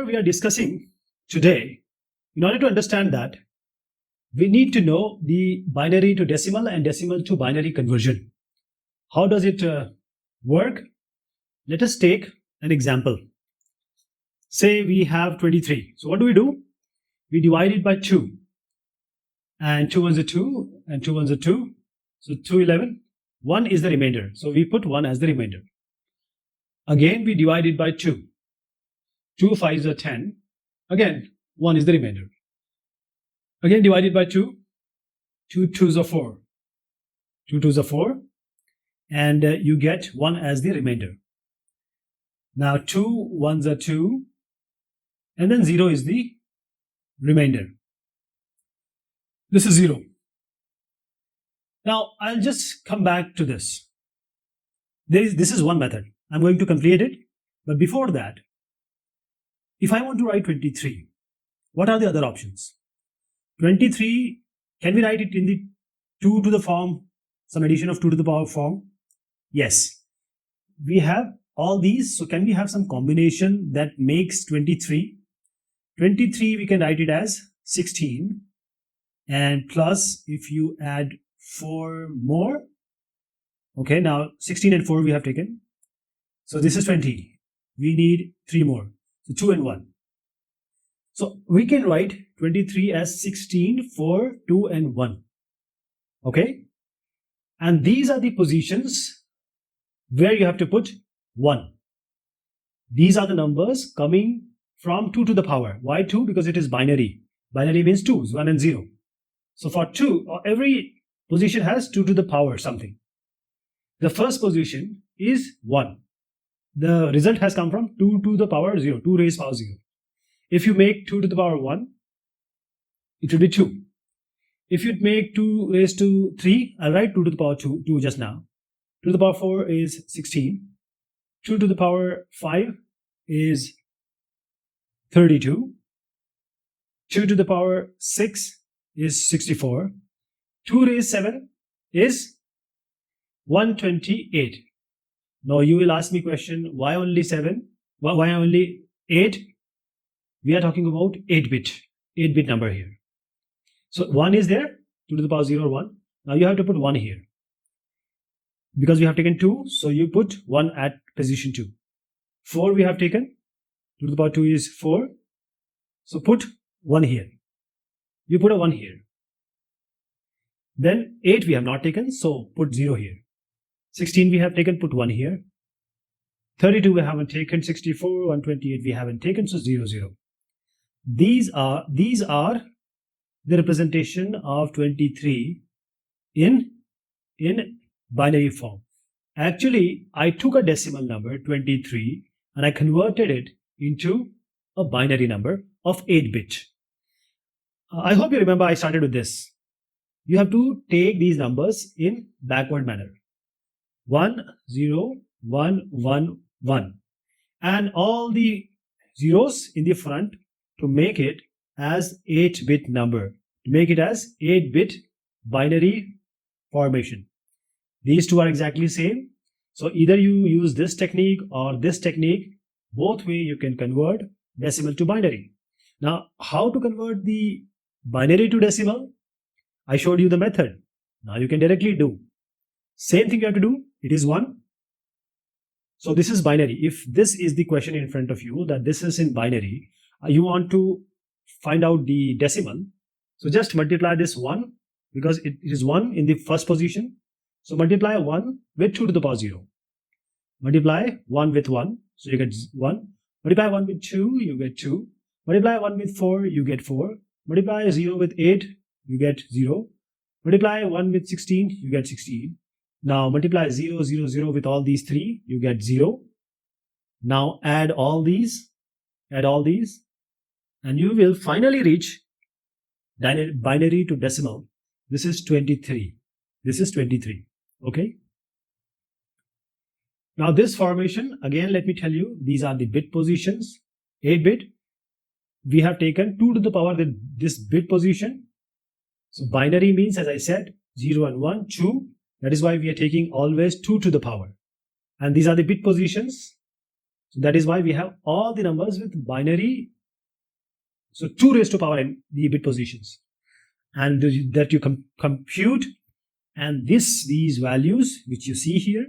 we are discussing today, in order to understand that, we need to know the binary to decimal and decimal to binary conversion. How does it work? Let us take an example. Say we have 23. So what do? We divide it by 2. And 2 ones are 2 and 2 ones are 2. So 2, 11. 1 is the remainder. So we put 1 as the remainder. Again, we divide it by 2. 2 5s are 10. Again, 1 is the remainder. Again, divided by 2. 2 2s are 4. 2 2s are 4. And you get 1 as the remainder. Now 2 1s are 2. And then 0 is the remainder. This is 0. Now I'll just come back to this. This is one method. I'm going to complete it. But before that, if I want to write 23, what are the other options? 23, can we write it in the 2 to the form, some addition of 2 to the power form? Yes. We have all these, so can we have some combination that makes 23? 23 we can write it as 16, and plus if you add 4 more, okay, now 16 and 4 we have taken, so this is 20. We need 3 more, so 2 and 1. So we can write 23 as 16, 4, 2 and 1. Okay? And these are the positions where you have to put 1. These are the numbers coming from 2 to the power. Why 2? Because it is binary. Binary means 2s, 1 and 0. So for 2, every position has 2 to the power something. The first position is 1. The result has come from 2 to the power 0, 2 raised power 0. If you make 2 to the power 1, it will be 2. If you make 2 raised to 3, I'll write 2 to the power 2 just now. 2 to the power 4 is 16. 2 to the power 5 is 32. 2 to the power 6 is 64. 2 raised 7 is 128. Now you will ask me question, why only 7? Why only 8? We are talking about 8-bit number here. So 1 is there, 2 to the power 0 or 1. Now you have to put 1 here. Because we have taken 2, so you put 1 at position 2. 4 we have taken, 2 to the power 2 is 4. So put 1 here. You put a 1 here. Then 8 we have not taken, so put 0 here. 16 we have taken, put 1 here. 32 we haven't taken, 64, 128 we haven't taken, so 0, 0. These are the representation of 23 in binary form. Actually, I took a decimal number 23 and I converted it into a binary number of 8-bit. I hope you remember I started with this. You have to take these numbers in backward manner. 1, 0, 1, 1, 1. And all the zeros in the front to make it as 8-bit number. To make it as 8-bit binary formation. These two are exactly same. So either you use this technique or this technique. Both way you can convert decimal to binary. Now, how to convert the binary to decimal? I showed you the method. Now you can directly do. Same thing you have to do. It is 1. So this is binary. If this is the question in front of you, that this is in binary, you want to find out the decimal. So just multiply this 1 because it is 1 in the first position. So multiply 1 with 2 to the power 0. Multiply 1 with 1. So you get 1. Multiply 1 with 2, you get 2. Multiply 1 with 4, you get 4. Multiply 0 with 8, you get 0. Multiply 1 with 16, you get 16. Now multiply 0, 0, 0 with all these 3, you get 0. Now add all these, and you will finally reach binary to decimal. This is 23. This is 23. Okay. Now this formation, again let me tell you, these are the bit positions. 8-bit. We have taken 2 to the power this bit position. So binary means, as I said, 0 and 1, 2. That is why we are taking always 2 to the power. And these are the bit positions. So that is why we have all the numbers with binary So 2 raised to power n the bit positions, and that you compute, and these values which you see here,